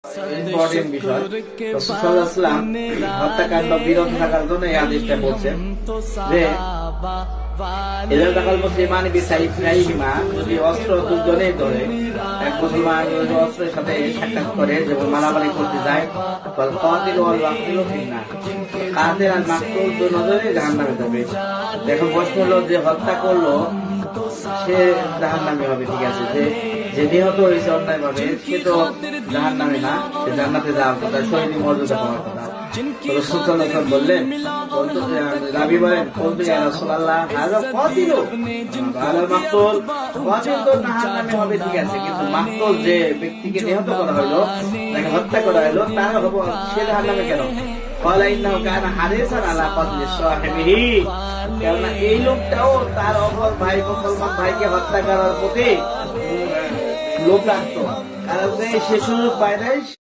Important বিষয়। রাসূল সাল্লাল্লাহু আলাইহি ওয়াসাল্লাম হত্যাকাণ্ড বিরত থাকার জন্য এই আদেশটা বলছেন যে এদের দাখাল মুসলিমান বিসাইফিহিমা, যদি অস্ত্র দুজনেই ধরে, এক মুসলমান যদি অস্ত্রের সাথে সাক্ষাৎ করে, যেমন মারামারি করতে যায়, কাতিল ওয়াল মাকতুল ফিন্নার, কাতিল আর মাকতুল দুজনেই জাহান্নামে যাবে। এখন প্রশ্ন হলো, যে হত্যা করলো সে জাহান্নামী হবে, ঠিক আছে, যে নিহত হয়েছে অন্যায় ভাবে সে তো জাহান্নামী না, সে জান্নাতে যাওয়ার কথা, শহীদ মর্যাদা পাওয়ার কথা। রাসূল সাল্লাল্লাহু আলাইহি ওয়াসাল্লাম বললেন, রাবী বলেন, বলতে ইয়া রাসূলুল্লাহ হাযা কাতিল আলা মাকতুল, কাতিল তো জাহান্নামী হবে, ঠিক আছে, কিন্তু মাকতুল যে ব্যক্তিকে নিহত করা হলো, তাকে হত্যা করা হলো, তার হবে সে জাহান্নামে কেন? ক্বালা ইন্নাহু কানা হারিসান আলা কাতলি সাহিবিহি, কেননা এই লোকটাও তার অপর ভাই মুসলমান ভাইকে হত্যা করার প্রতি লোভ রাখতো, কারণ সে সুযোগ পায় নাই।